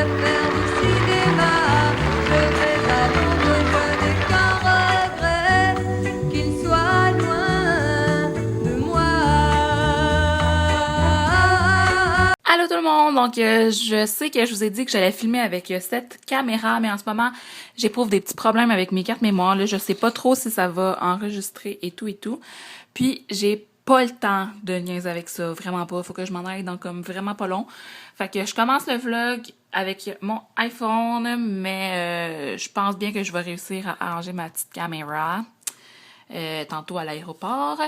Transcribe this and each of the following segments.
faire du cinéma. Je vais à Londres, je n'ai qu'un regret, qu'il soit loin de moi. Allô tout le monde! Donc, je sais que je vous ai dit que j'allais filmer avec cette caméra, mais en ce moment, j'éprouve des petits problèmes avec mes cartes mémoire. Là, je sais pas trop si ça va enregistrer et tout et tout. Puis, j'ai pas le temps de niaiser avec ça, vraiment pas. Faut que je m'en aille dans comme vraiment pas long. Fait que je commence le vlog avec mon iPhone, mais je pense bien que je vais réussir à arranger ma petite caméra. Tantôt à l'aéroport.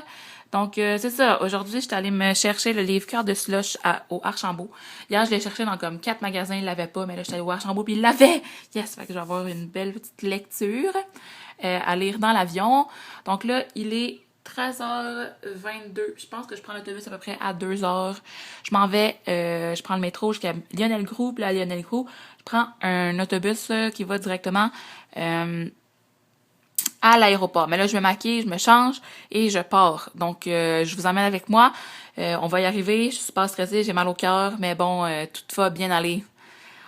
Donc, c'est ça. Aujourd'hui, j'étais allée me chercher le livre-cœur de Slush au Archambault. Hier, je l'ai cherché dans comme 4 magasins, il l'avait pas, mais là, j'étais allée au Archambault, puis il l'avait! Yes! Fait que je vais avoir une belle petite lecture à lire dans l'avion. Donc là, il est 13h22. Je pense que je prends l'autobus à peu près à 2h. Je m'en vais, je prends le métro jusqu'à Lionel-Groulx, puis à Lionel-Groulx, je prends un autobus qui va directement à l'aéroport. Mais là, je me maquille, je me change et je pars. Donc, je vous emmène avec moi. On va y arriver. Je suis pas stressée, j'ai mal au cœur, mais bon, tout va bien aller.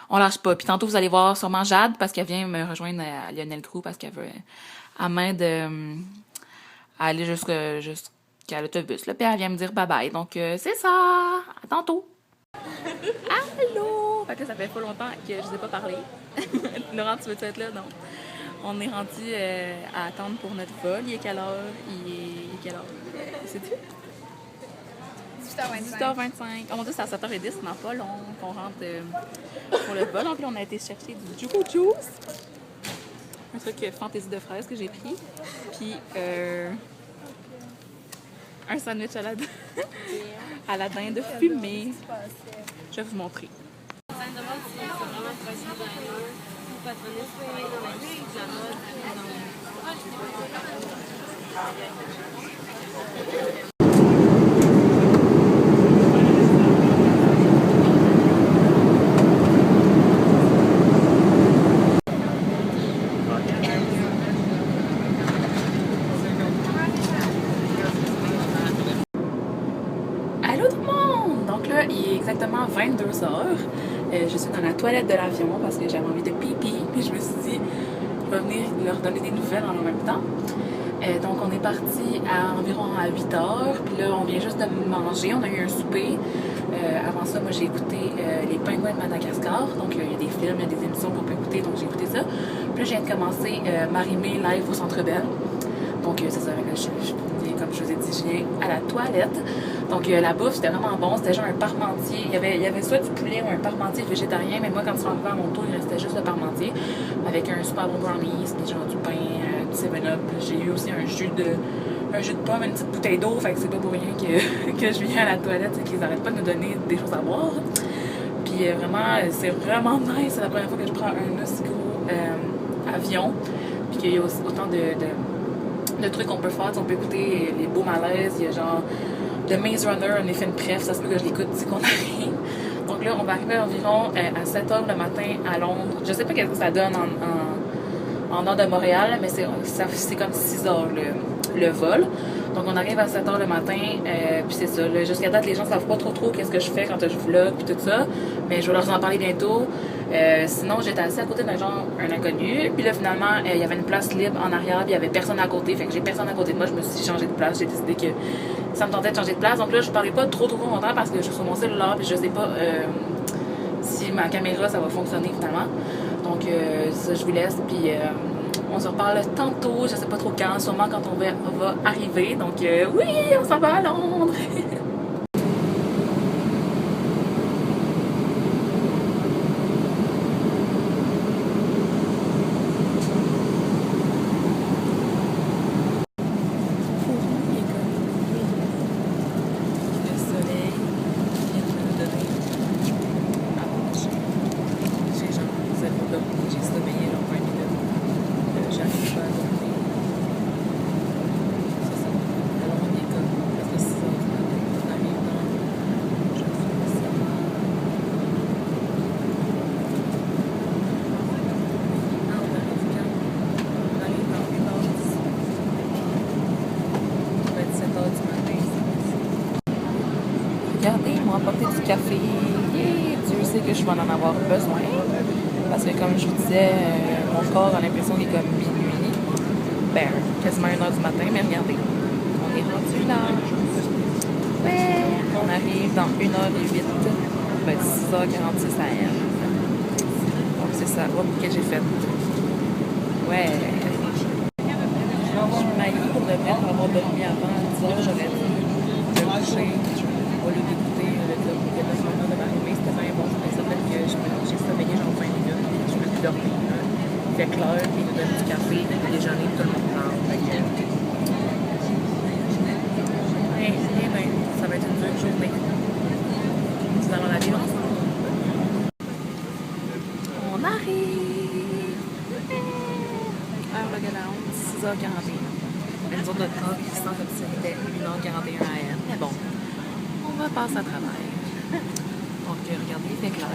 On lâche pas. Puis tantôt, vous allez voir sûrement Jade, parce qu'elle vient me rejoindre à Lionel-Groulx, parce qu'elle veut à main de aller jusqu'à l'autobus. Là, puis elle vient me dire bye-bye. Donc, c'est ça. À tantôt. Allô! Fait que ça fait pas longtemps que je vous ai pas parlé. Laurent, tu veux être là? Non. On est rendu à attendre pour notre vol. Il est quelle heure? Il est quelle heure? Sais-tu? 18h25. Oh mon dieu, c'est à 7h10, c'est dans pas long qu'on rentre pour le vol. Donc là, on a été chercher du Jugo Juice. Un truc fantaisie de fraises que j'ai pris. Puis un sandwich à la dinde fumée. Je vais vous montrer. Allô tout le monde! Donc là, il est exactement 22h. Je suis dans la toilette de l'avion parce que j'avais envie de pipi. Puis je me suis dit, je vais venir leur donner des nouvelles en même temps. Donc on est parti à environ à 8h. Puis là, on vient juste de manger. On a eu un souper. Avant ça, moi j'ai écouté Les Pingouins de Madagascar. Donc il y a des films, il y a des émissions qu'on peut écouter. Donc j'ai écouté ça. Puis là, je viens de commencer Marie-Mé live au Centre Bell. Donc c'est ça, comme je vous ai dit, je viens à la toilette. Donc la bouffe, c'était vraiment bon. C'était genre un parmentier. Il y avait soit du poulet ou un parmentier végétarien, mais moi, quand je suis arrivée à mon tour, il restait juste le parmentier. Avec un super bon brownies, puis genre du pain, du 7-Up. J'ai eu aussi un jus de pomme, une petite bouteille d'eau. Fait que c'est pas pour rien que je viens à la toilette. C'est qu'ils arrêtent pas de me donner des choses à boire. Puis vraiment, c'est vraiment nice. C'est la première fois que je prends un aussi gros avion. Puis qu'il y a autant de trucs qu'on peut faire. On peut écouter les beaux malaises. Il y a genre The Maze Runner, on a fait une préf, ça se peut que je l'écoute dès qu'on arrive. Donc là, on va arriver environ à 7h le matin à Londres. Je sais pas qu'est-ce que ça donne en nord de Montréal, mais c'est comme 6h le vol. Donc on arrive à 7h le matin, puis c'est ça. Jusqu'à date, les gens savent pas trop qu'est-ce que je fais quand je vlog, puis tout ça. Mais je vais leur en parler bientôt. Sinon, j'étais assise à côté d'un inconnu. Puis là, finalement, il y avait une place libre en arrière, puis il y avait personne à côt. Fait que j'ai personne à côté de moi. Je me suis changé de place. J'ai décidé que ça me tentait de changer de place. Donc là, je parlais pas trop longtemps parce que je suis sur mon cellulaire, puis je sais pas si ma caméra, ça va fonctionner finalement. Donc, ça, je vous laisse, puis on se reparle tantôt. Je sais pas trop quand, sûrement quand on va arriver. Donc, oui, on s'en va à Londres! Regardez, ils m'ont apporté du café. Et Dieu sait que je vais en avoir besoin. comme je vous disais, mon corps a l'impression qu'il est comme minuit. Ben, quasiment 1h du matin, mais regardez, on est rendu là. Ouais, on arrive dans 1h08, ben 6h46 AM. Donc c'est ça. Oh, que j'ai fait. Ouais. Je suis maillée pour de vrai pour avoir dormi avant 10h, j'aurais dû me coucher au lieu d'écouter le documentaire de Marie-Mé. C'était bien bon. Ça fait que j'ai sommeillé genre 20 minutes. Je me suis dormi. Il fait clair, puis il nous donne du café, du déjeuner, tout le monde parle. Ben, ça va être une dure journée. Nous allons la vivre ensemble. On arrive! Heure de galante, 6h41. Mais nous autres, notre corps, il se sent comme si c'était 1h41 AM. Mais bon, on va passer à travers. Donc, regardez, il fait clair.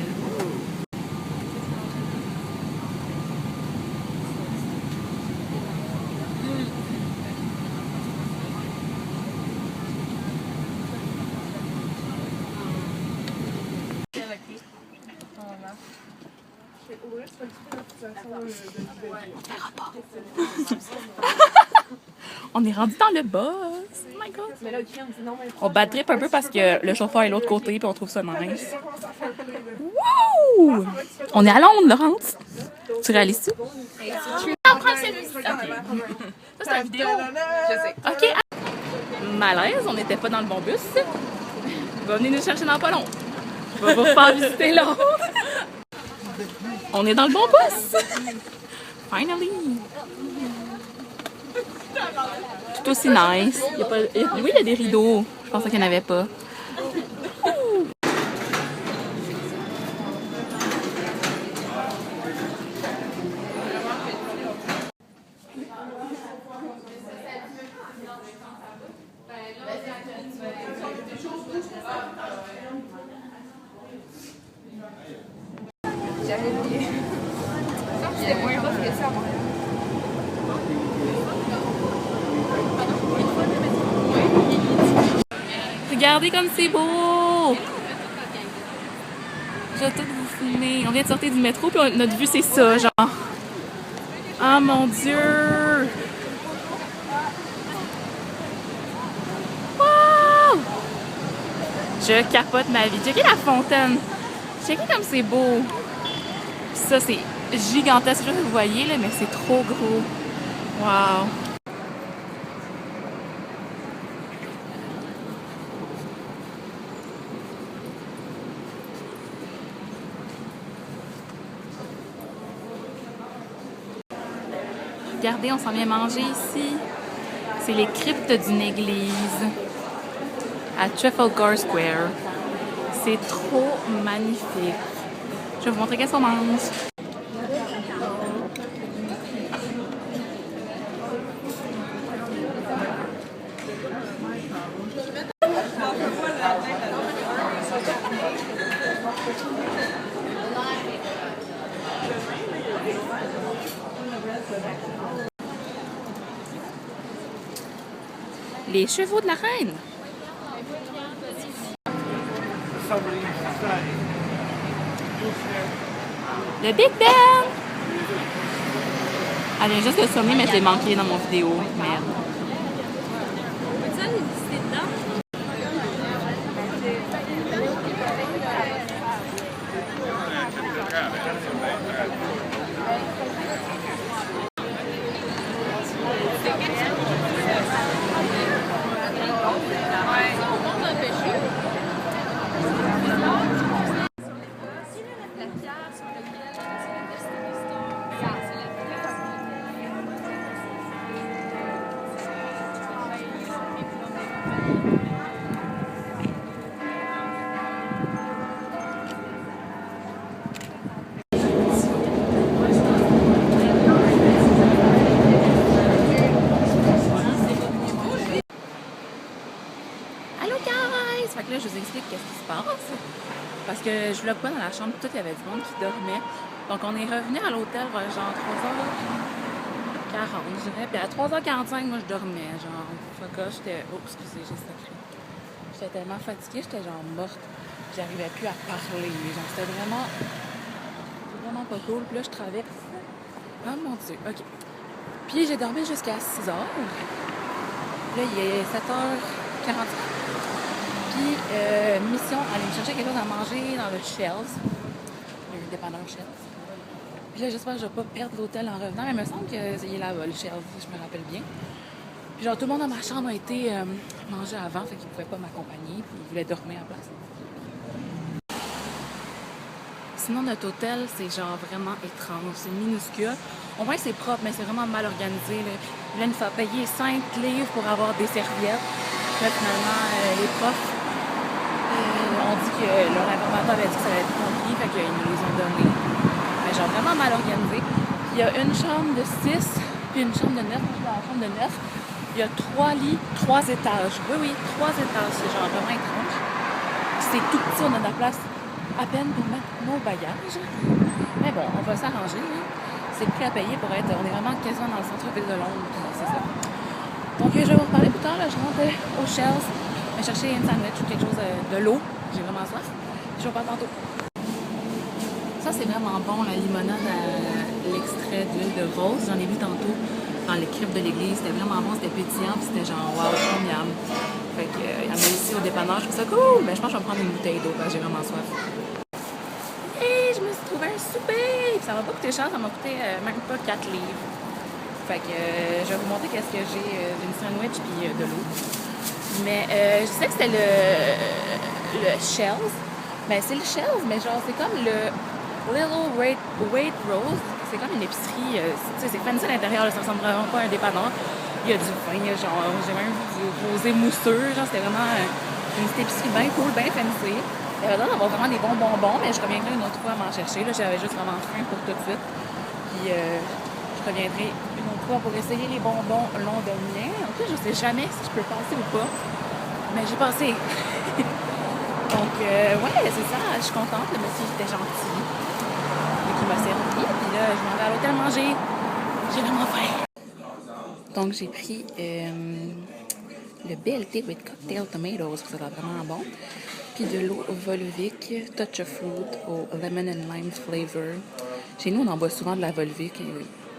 On verra pas. On est rendu dans le bus. Oh my god. On bad trip un peu parce que le chauffeur est de l'autre côté puis on trouve ça nice. Wouh! On est à Londres, Laurence. Tu réalises-tu? Ça, c'est une vidéo. Je sais. OK. Malaise, on n'était pas dans le bon bus. Va venir nous chercher dans pas long. Je vais vous faire visiter Londres. On est dans le bon bus! Finally! Tout aussi nice. Il y a pas... Oui, il y a des rideaux. Je pensais qu'il n'y en avait pas. Regardez comme c'est beau! Je vais tout vous filmer. On vient de sortir du métro puis notre vue c'est ça, genre. Oh mon Dieu! Wow! Je capote ma vie. Checkez la fontaine. Checkez comme c'est beau. Puis ça c'est gigantesque. Je sais pas si vous voyez là, mais c'est trop gros. Wow! Regardez, on s'en vient manger ici. C'est les cryptes d'une église à Trafalgar Square. C'est trop magnifique. Je vais vous montrer qu'est-ce qu'on mange. Les chevaux de la reine. Le Big Ben. Elle vient juste de sonner, mais je l'ai manqué dans mon vidéo. Merde. Fait que là, je vous explique qu'est-ce qui se passe. Parce que je vlog pas dans la chambre, tout, il y avait du monde qui dormait. Donc, on est revenu à l'hôtel vers genre 3h40, je dirais. Puis à 3h45, moi, je dormais. Genre, fuck off, j'étais. Oh, excusez, j'ai sacré. J'étais tellement fatiguée, j'étais genre morte. J'arrivais plus à parler. Genre, c'était vraiment vraiment pas cool. Puis là, je traverse. Oh mon Dieu, ok. Puis j'ai dormi jusqu'à 6h. Là, il est 7h45. Puis, mission, aller me chercher quelque chose à manger dans le Shells. Le dépanneur Shells. Puis là, j'espère que je vais pas perdre l'hôtel en revenant. Mais il me semble qu'il est là-bas, le Shells, si je me rappelle bien. Puis genre, tout le monde dans ma chambre a été mangé avant, fait qu'ils pouvaient pas m'accompagner. Puis ils voulaient dormir en place. Sinon, notre hôtel, c'est genre vraiment étrange. C'est minuscule. On voit que c'est propre, mais c'est vraiment mal organisé. Là. Là, il nous faut payer 5 livres pour avoir des serviettes. Là, finalement, les profs ont dit que leur informateur avait dit que ça allait être compris, fait qu'ils nous les ont donnés. Mais genre vraiment mal organisé. Puis il y a une chambre de 6, puis une chambre de 9. Moi, je suis dans la chambre de 9. Il y a 3 lits, 3 étages. Oui, 3 étages. C'est genre vraiment étrange. C'est tout petit, on a de la place à peine pour mettre nos bagages. Mais bon, on va s'arranger. Hein. C'est le prix à payer pour être... On est vraiment quasiment dans le centre-ville de Londres. C'est ça. Donc, je vais vous reparler plus tard. Là, je rentre au Shells. Je vais chercher une sandwich ou quelque chose de l'eau. J'ai vraiment soif. Je vous reparle tantôt. Ça, c'est vraiment bon, la limonade à l'extrait d'huile de rose. J'en ai vu tantôt dans les cryptes de l'église. C'était vraiment bon, c'était pétillant. Puis c'était genre, wow, miam. Fait que, il y en a ici au dépanneur. Je trouve ça cool. Mais je pense que je vais me prendre une bouteille d'eau parce que j'ai vraiment soif. Et je me suis trouvé un souper! Ça m'a pas coûté cher, ça m'a coûté même pas 4 livres. Fait que je vais vous montrer qu'est-ce que j'ai d'une sandwich puis de l'eau. Mais je sais que c'était le Shells. Mais c'est le Shells, mais genre c'est comme le Little Waitrose. C'est comme une épicerie. C'est fancy à l'intérieur, ça ressemble vraiment pas à un dépanneur. Il y a du vin, il y a genre, j'ai même vu du rosé mousseux. Genre c'était vraiment une petite épicerie bien cool, bien fancy. Il y avait l'air d'avoir vraiment des bons bonbons, mais je reviendrai une autre fois à m'en chercher. Là, j'avais juste vraiment faim pour tout de suite. Puis je reviendrai une autre fois pour essayer les bonbons londoniens. En tout cas, je sais jamais si je peux passer ou pas. Mais j'ai passé. Donc, ouais, c'est ça. Je suis contente. Le monsieur était gentil. Et qui m'a servi. Puis là, je m'en vais à l'hôtel manger. J'ai vraiment faim. Donc, j'ai pris le BLT with cocktail tomatoes. Ça va vraiment bon. Puis de l'eau Volvic, Touch of Fruit au lemon and lime flavor. Chez nous, on en boit souvent de la Volvic.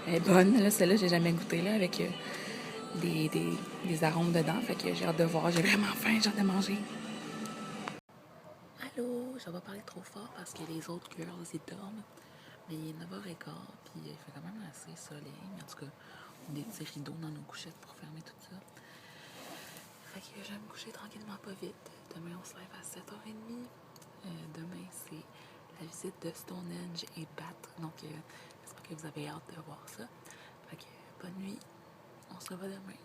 Elle est bonne. Là, celle-là, j'ai jamais goûté là, avec des arômes dedans. Fait que j'ai hâte de voir. J'ai vraiment faim. J'ai hâte de manger. Allô? Je vais parler trop fort parce que les autres girls, ils dorment. Mais il est 9h15. Puis il fait quand même assez soleil. Mais en tout cas, on a des petits rideaux dans nos couchettes pour fermer tout ça. Fait que je vais me coucher tranquillement, pas vite. Demain, on se lève à 7h30. Demain, c'est la visite de Stonehenge et Bath. Donc, j'espère que vous avez hâte de voir ça. Fait que bonne nuit. On se revoit demain.